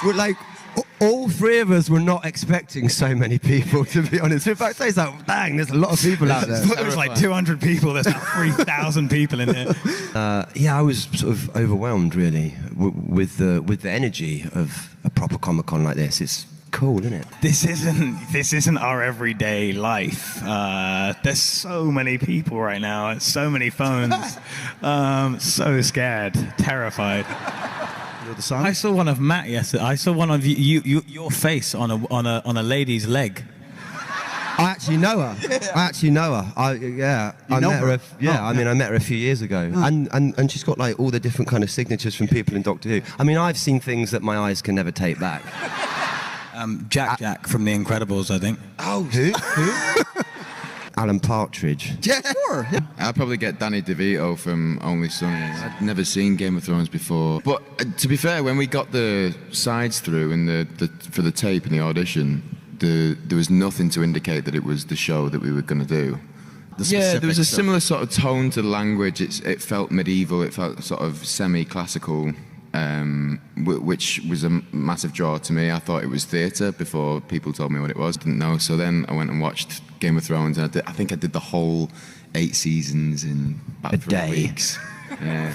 We're like, all three of us were not expecting so many people, to be honest. In fact, it's like, dang, there's a lot of people out there. There was like 200 people, there's now 3,000 people in here. Yeah, I was sort of overwhelmed, really, with the energy of a proper Comic-Con like this. It's cool, isn't it? This isn't our everyday life. There's so many people right now, so many phones. So scared, terrified. You're the son? I saw one of Matt yesterday. I saw one of your face on a lady's leg. I actually know her. I met her. I met her a few years ago, and she's got like all the different kind of signatures from people in Doctor Who. I mean, I've seen things that my eyes can never take back. Jack from The Incredibles, I think. Oh, who? Alan Partridge. Yeah, sure. Yeah. I'd probably get Danny DeVito from Only Sons. I'd never seen Game of Thrones before. But to be fair, when we got the sides through in for the tape and the audition, there was nothing to indicate that it was the show that we were going to do. Yeah, there was a similar sort of tone to the language. It felt medieval. It felt sort of semi-classical. Which was a massive draw to me. I thought it was theatre before people told me what it was. Didn't know. So then I went and watched Game of Thrones, and I think I did the whole 8 seasons in about 3 weeks. Yeah.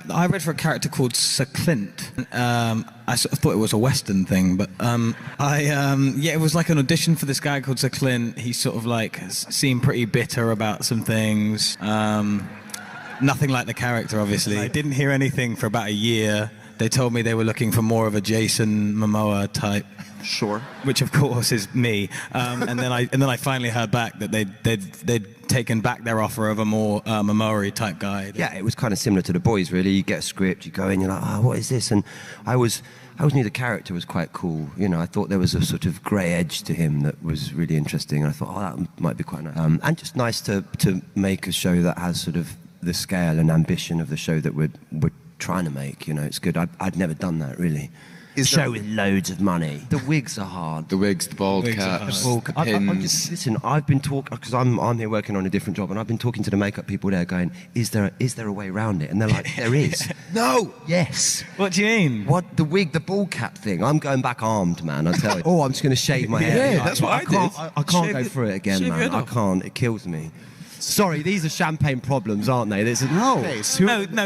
I read for a character called Sir Clint. I sort of thought it was a Western thing, but it was like an audition for this guy called Sir Clint. He sort of like seemed pretty bitter about some things. Nothing like the character, obviously. I didn't hear anything for about a year. They told me they were looking for more of a Jason Momoa type. Sure. Which, of course, is me. And then I finally heard back that they'd taken back their offer of a more Momoa type guy. Yeah, it was kind of similar to The Boys, really. You get a script, you go in, you're like, oh, what is this? And I always knew the character was quite cool. You know, I thought there was a sort of grey edge to him that was really interesting. And I thought, oh, that might be quite nice. And just nice to make a show that has sort of the scale and ambition of the show that we're trying to make. You know, it's good. I'd never done that, really. Show with loads of money. The wigs are hard. The wigs, the bald caps, the pins. Listen, I've been talking, because I'm here working on a different job, and I've been talking to the makeup people there going, is there a way around it? And they're like, there is. No. Yes. What do you mean? What? The wig, the bald cap thing. I'm going back armed, man, I tell you. Oh, I'm just going to shave my hair. Yeah, that's what I did. I can't go through it again, man. I can't. It kills me. Sorry, these are champagne problems, aren't they? No,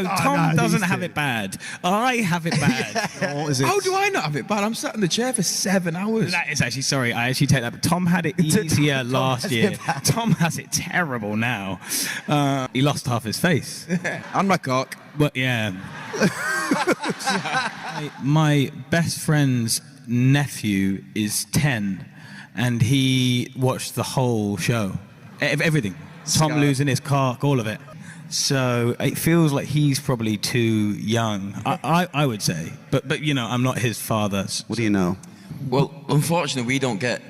Tom doesn't have it bad. I have it bad. How do I not have it bad? I'm sat in the chair for 7 hours. That is actually, sorry, I actually take that back. Tom had it easier last year. Tom has it terrible now. He lost half his face. And my cock. But yeah. My best friend's nephew is 10, and he watched the whole show. Everything. Tom losing his cock, all of it. So it feels like he's probably too young, I would say. But you know, I'm not his father. What do you know? Well, unfortunately, we don't get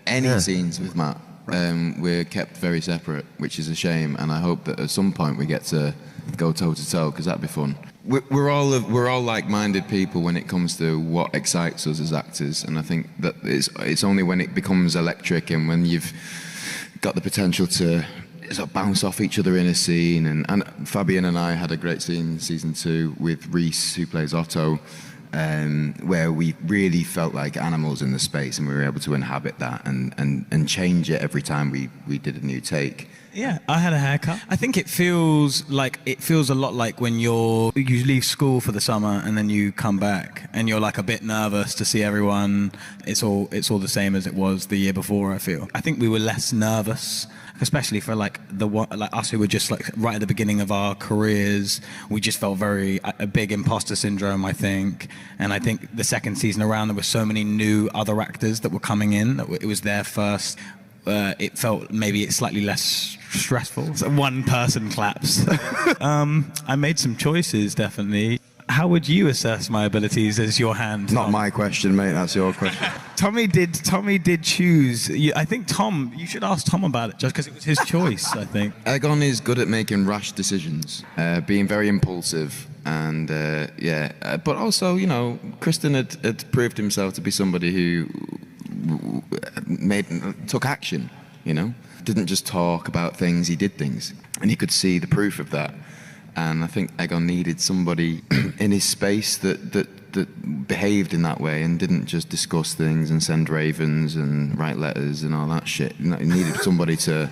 any scenes with Matt. We're kept very separate, which is a shame. And I hope that at some point we get to go toe to toe, because that'd be fun. We're all like-minded people when it comes to what excites us as actors, and I think that it's only when it becomes electric and when you've got the potential to sort of bounce off each other in a scene, and Fabian and I had a great scene in season 2 with Reese, who plays Otto, where we really felt like animals in the space, and we were able to inhabit that and change it every time we did a new take. Yeah, I had a haircut. I think it feels a lot like when you leave school for the summer and then you come back and you're like a bit nervous to see everyone. It's all the same as it was the year before, I feel. I think we were less nervous, especially for like us who were just like right at the beginning of our careers. We just felt a big imposter syndrome, I think. And I think the second season around, there were so many new other actors that were coming in that it was their first. It felt maybe it's slightly less stressful. So one person claps. I made some choices, definitely. How would you assess my abilities as your hand? Not my question, mate. That's your question. Tommy did choose. I think Tom. You should ask Tom about it, just because it was his choice. I think. Aegon is good at making rash decisions, being very impulsive, and but also, you know, Criston had proved himself to be somebody who took action. You know, didn't just talk about things; he did things, and you could see the proof of that. And I think Aegon needed somebody in his space that that behaved in that way and didn't just discuss things and send ravens and write letters and all that shit. He needed somebody to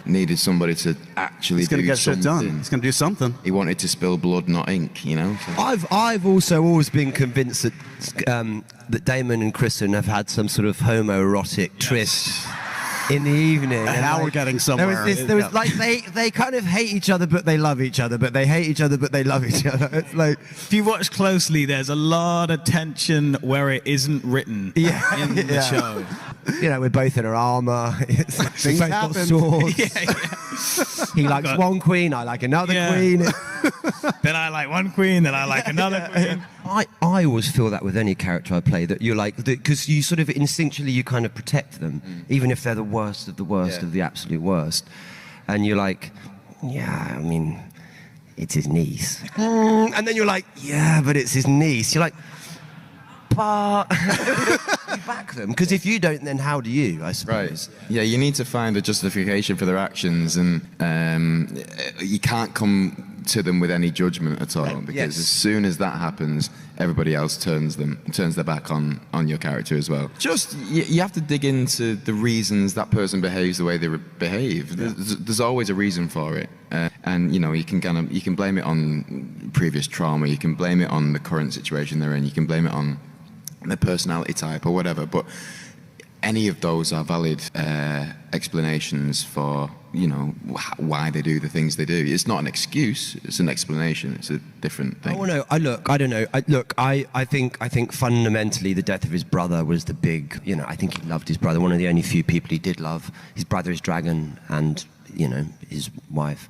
actually He's gonna do get something. shit done. He's gonna do something. He wanted to spill blood, not ink, you know? So. I've also always been convinced that that Daemon and Criston have had some sort of homoerotic tryst in the evening. And now we're getting somewhere. There was like they kind of hate each other, but they love each other. But they hate each other, but they love each other. It's like, If you watch closely, there's a lot of tension where it isn't written in the show. you know, we're both in our armor. Things We've both got happen. swords. He likes one queen, I like another queen. Then I like one queen, then I like another queen. I always feel that with any character I play, that you're like, because you sort of instinctually you kind of protect them, even if they're the worst of the worst of the absolute worst, and you're like, yeah, I mean, it's his niece, and then you're like, yeah, but it's his niece. You're like, but you back them, because if you don't, then how do you? I suppose. Right. Yeah, you need to find a justification for their actions, and you can't come to them with any judgment at all, because as soon as that happens, everybody else turns their back on your character as well. Just you have to dig into the reasons that person behaves the way they behave. There's always a reason for it, and you know, you can blame it on previous trauma, you can blame it on the current situation they're in, you can blame it on their personality type or whatever, but any of those are valid explanations for, you know, why they do the things they do. It's not an excuse, it's an explanation, it's a different thing. Oh no, I don't know. I think fundamentally the death of his brother was the big, you know, I think he loved his brother, one of the only few people he did love. His brother is dragon, and you know, his wife.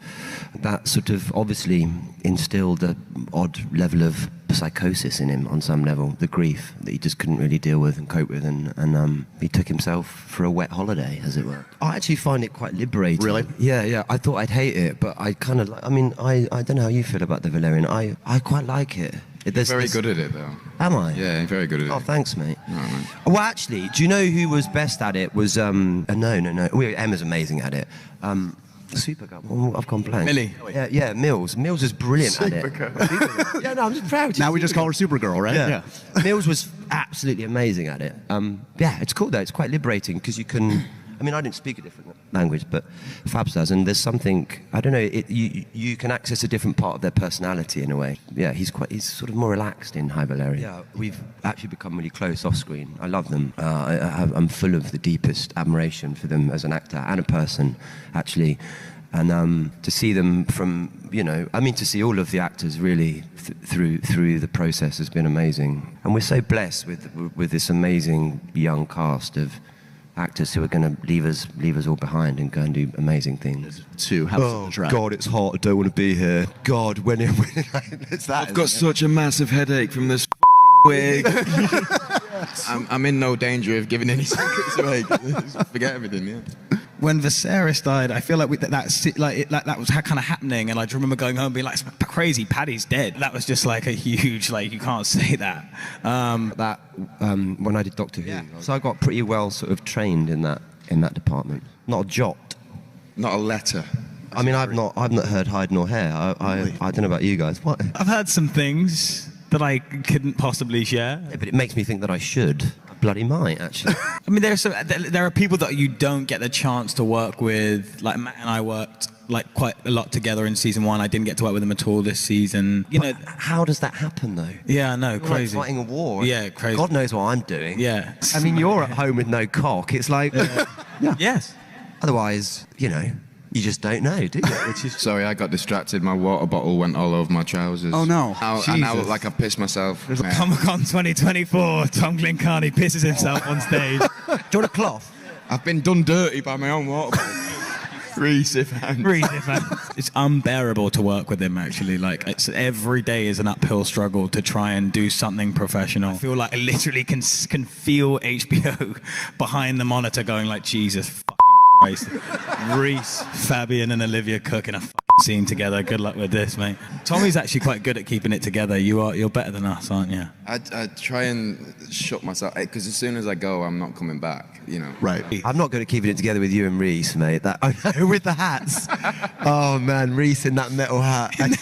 That sort of obviously instilled an odd level of psychosis in him on some level, the grief that he just couldn't really deal with and cope with, and he took himself for a wet holiday, as it were. I actually find it quite liberating. Really? Yeah. I thought I'd hate it, but I kind of like, I mean, I don't know how you feel about the Valyrian. I quite like it. You're very good at it, though. Am I? Yeah, you're very good at it. Oh, thanks, mate. No, mate. Well, actually, do you know who was best at it? Was no. Emma's amazing at it. Supergirl. Oh, I've gone blank. Millie. Yeah, Mills. Mills was brilliant at it. Yeah, no, I'm just proud. Now we just call her Supergirl, right? Yeah. Mills was absolutely amazing at it. Yeah, it's cool though. It's quite liberating because you can. I mean, I didn't speak a different language, but Fabs does, and there's something, I don't know, you can access a different part of their personality in a way. Yeah, he's sort of more relaxed in High Valyria. Yeah, we've actually become really close off screen. I love them. I'm full of the deepest admiration for them as an actor and a person, actually. And to see them from, you know, I mean, to see all of the actors really through the process has been amazing. And we're so blessed with this amazing young cast of actors who are going to leave us all behind and go and do amazing things. To House of the Dragon. God, it's hot. I don't want to be here. God, when it's that. I've got such a massive headache from this wig. I'm in no danger of giving any secrets away. Forget everything, yeah. When Viserys died, I feel like that was kind of happening, and I remember going home and being like, "It's crazy, Paddy's dead." That was just like a huge, like, you can't say that. When I did Doctor Who, so I got pretty well sort of trained in that department. Not a jot. Not a letter. I mean, I've not heard hide nor hair. I don't know about you guys. What? I've heard some things that I couldn't possibly share. Yeah, but it makes me think that I should. I bloody might, actually. I mean, there are people that you don't get the chance to work with. Like Matt and I worked like quite a lot together in season 1. I didn't get to work with them at all this season. You know, how does that happen though? Yeah, I know, You're crazy. like fighting a war. Yeah, crazy. God knows what I'm doing. Yeah. I mean, you're at home with no cock. It's like, yeah. Yes. Otherwise, you know, you just don't know, do you? Which is Sorry, I got distracted. My water bottle went all over my trousers. Oh, no. I now look like I pissed myself. Yeah. Comic-Con 2024, Tom Glynn-Carney pisses himself on stage. Do you want a cloth? I've been done dirty by my own water bottle. Reese, It's unbearable to work with him, actually. Like, it's every day is an uphill struggle to try and do something professional. I feel like I literally can feel HBO behind the monitor going like, Jesus fucking Christ. Reese, Fabian and Olivia Cook in a fucking scene together. Good luck with this, mate. Tommy's actually quite good at keeping it together. You're better than us, aren't you? I try and shut myself, because as soon as I go, I'm not coming back, you know. Right. I'm not good at keeping it together with you and Reese, mate. With the hats. Oh man, Reese in that metal hat. And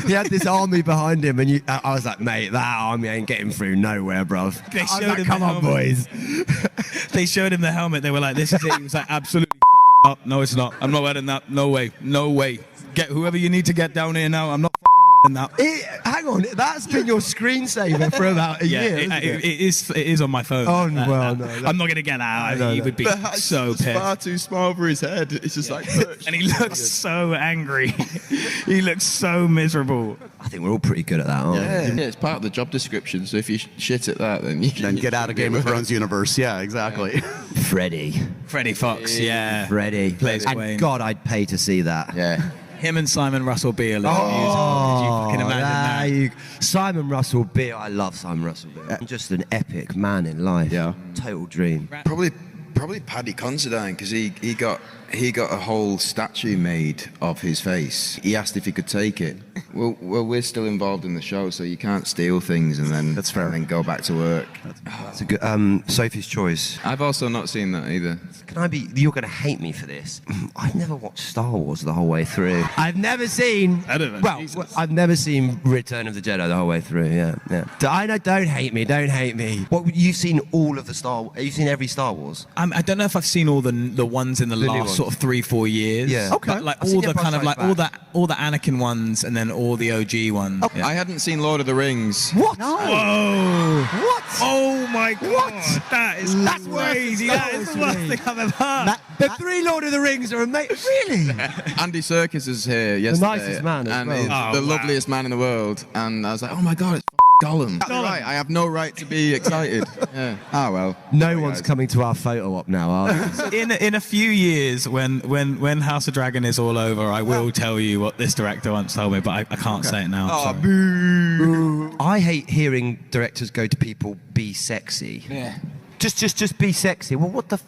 he had this army behind him, and I was like, mate, that army ain't getting through nowhere, bruv. They showed him Come the on, helmet. boys. They showed him the helmet. They were like, "This is it." He was like, "Absolutely fucking not. No, it's not. I'm not wearing that. No way. No way. Get whoever you need to get down here now. I'm not fucking wearing that." Hang on, that's been your screensaver for about a year. It is on my phone. Oh, well, no. I'm not gonna get out. He would be so pissed. far too small over his head. It's just like, And he looks so angry. He looks so miserable. I think we're all pretty good at that, aren't we? yeah, it's part of the job description. So if you shit at that, then you can Then get out of Game of Thrones universe. Yeah, exactly. Freddie Fox, yeah. Freddie. Plays And Wayne. God, I'd pay to see that. Yeah. Him and Simon Russell Beale. Did you fucking imagine that? Simon Russell Beale, I love Simon Russell Beale. Just an epic man in life. Yeah. Total dream. Probably Paddy Considine, because he got a whole statue made of his face. He asked if he could take it. Well, we're still involved in the show, so you can't steal things and then That's fair. and then go back to work. That's a good. Sophie's Choice. I've also not seen that either. Can I be? You're going to hate me for this. I've never watched Star Wars the whole way through. I've never seen. I don't know, Well, Jesus. I've never seen Return of the Jedi the whole way through. Yeah. Don't hate me. Don't hate me. What? You've seen all of the Star? You've seen every Star Wars? I don't know if I've seen all the ones in the new last ones. sort of 3-4 years. Yeah. Okay. But like I've seen all the Empire kind of Strikes like Back. all the Anakin ones and then all the OG ones. Yeah. I hadn't seen Lord of the Rings. What? Whoa! What? Oh my God! What? That's crazy. That is the worst thing I've ever heard. The three Lord of the Rings are amazing. Really? Andy Serkis is here yesterday. nicest man as and well. he's Oh, the wow. loveliest man in the world. And I was like, oh my God, it's Gollum. Right, I have no right to be excited. Yeah. Ah, well. No Sorry, one's guys. coming to our photo op now, are they? In a few years, when House of Dragon is all over, I will tell you what this director once told me, but I can't say it now. Oh, sorry. boo. I hate hearing directors go to people, be sexy. Yeah. Just be sexy. Well, what the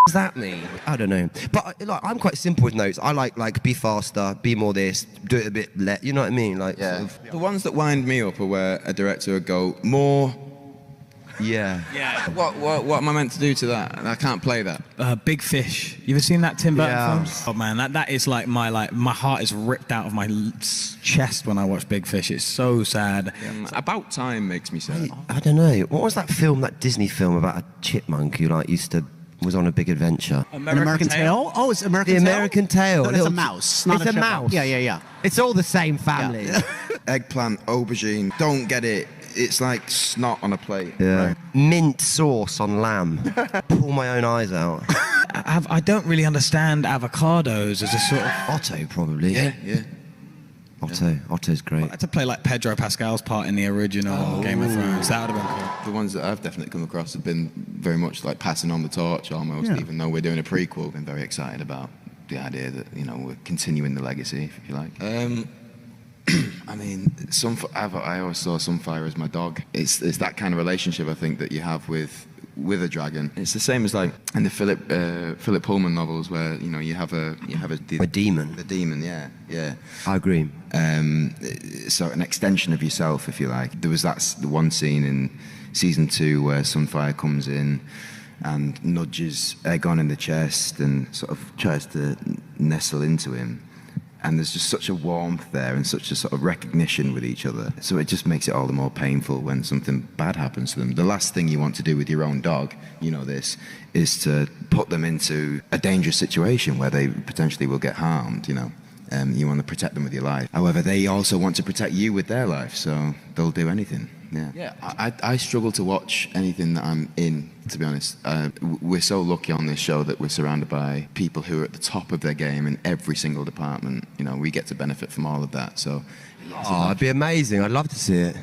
does that mean? I don't know. But like, I'm quite simple with notes. I like be faster, be more this, do it a bit less. You know what I mean? Like, Yeah. sort of- The ones that wind me up are where a director would go, more. yeah. Yeah. What am I meant to do to that? I can't play that. Big Fish. You ever seen that Tim Burton Yeah. film? Oh man, that is like my heart is ripped out of my chest when I watch Big Fish. It's so sad. About Time makes me sad. I don't know. What was that film? That Disney film about a chipmunk who was on a big adventure. An American Tail? Oh, it's American The Tail? American Tail. No, it's a mouse. Not It's a chipmunk. mouse. Yeah. It's all the same family. Eggplant, aubergine. Don't get it. It's like snot on a plate. Yeah. Mint sauce on lamb. Pull my own eyes out. I don't really understand avocados as a sort of. Otto, probably. Yeah. Otto's great. I had to play like Pedro Pascal's part in the original Game of Thrones. That would have been cool. The ones that I've definitely come across have been very much like passing on the torch almost, Yeah. even though we're doing a prequel. I've been very excited about the idea that, we're continuing the legacy, if you like. I mean, I always saw Sunfire as my dog. It's that kind of relationship, I think, that you have with a dragon. It's the same as like in the Philip Pullman novels where, you have a demon. The demon, yeah. I agree. So an extension of yourself, if you like. There was the one scene in season 2 where Sunfire comes in and nudges Aegon in the chest and sort of tries to nestle into him. And there's just such a warmth there and such a sort of recognition with each other. So it just makes it all the more painful when something bad happens to them. The last thing you want to do with your own dog, this, is to put them into a dangerous situation where they potentially will get harmed, You want to protect them with your life. However, they also want to protect you with their life, so they'll do anything. Yeah. I struggle to watch anything that I'm in, to be honest. We're so lucky on this show that we're surrounded by people who are at the top of their game in every single department. We get to benefit from all of that. So, It'd be amazing. I'd love to see it.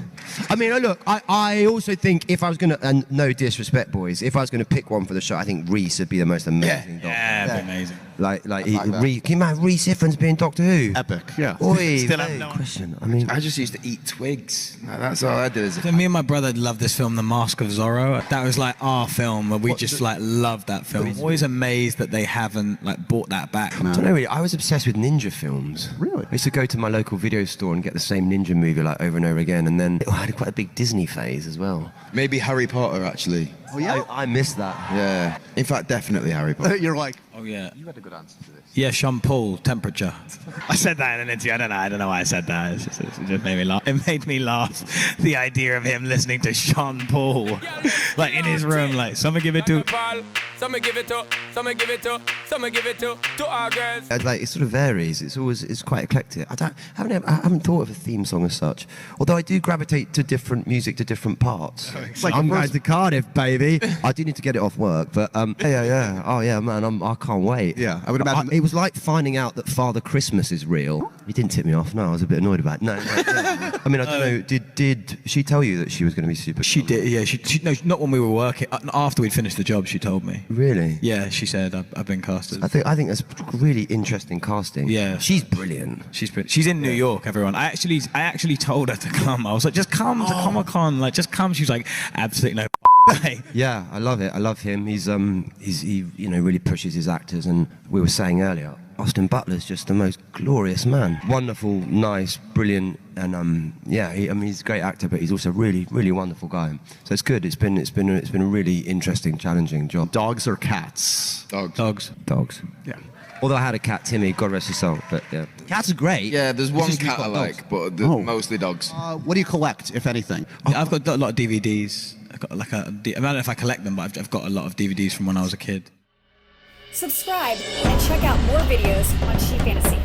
I mean, look, I also think if I was going to, and no disrespect, boys, if I was going to pick one for the show, I think Reese would be the most amazing Doctor. Yeah, it'd be amazing. Reese, can you imagine Reese Ifans being Doctor Who? Epic, yeah. Oi, Still have mate, no- question. I mean, I just used to eat twigs. That's all I did as a So me and my brother loved this film, The Mask of Zorro. That was like our film. We just like love that film. I'm always amazed that they haven't like brought that back. I don't know really. I was obsessed with ninja films. Really? I used to go to my local video store and get the same ninja movie like over and over again, and then I had quite a big Disney phase as well. Maybe Harry Potter, actually. Oh, yeah? I missed that. Yeah. In fact, definitely Harry Potter. You're like, Oh yeah. You had a good answer to this. Yeah, Sean Paul, Temperature. I said that in an interview. I don't know why I said that. It just made me laugh. It made me laugh. The idea of him listening to Sean Paul, like in his room, like someone give it to. Someone give it to. Someone give it to. Someone give it to our girls. Like it sort of varies. It's quite eclectic. I haven't thought of a theme song as such. Although I do gravitate to different music to different parts. it's like I'm a going to Cardiff, baby. I do need to get it off work, but yeah. Oh yeah, man, I can't wait. Yeah, I would imagine. It was like finding out that Father Christmas is real. He didn't tip me off. No, I was a bit annoyed about it. No. Yeah. I mean, I don't know. Did she tell you that she was going to be super? She did. Yeah. She no, not when we were working. After we'd finished the job, she told me. Really? Yeah. She said I've been casted. I think that's really interesting casting. Yeah. She's brilliant. She's in New York, everyone. I actually told her to come. I was like, just come to Comic-Con. Like, just come. She was like, absolutely no way. Yeah, I love it. I love him. He really pushes his actors, and we were saying earlier, Austin Butler's just the most glorious man. Wonderful, nice, brilliant, and he's a great actor, but he's also a really, really wonderful guy. So it's good. It's been a really interesting, challenging job. Dogs or cats? Dogs. Dogs. Yeah. Although I had a cat, Timmy, God rest his soul, but yeah. Cats are great. Yeah, there's one just cat I got like, dogs. but mostly dogs. What do you collect, if anything? I've got a lot of DVDs. I've got I don't know if I collect them, but I've got a lot of DVDs from when I was a kid. Subscribe and check out more videos on SheFantasy.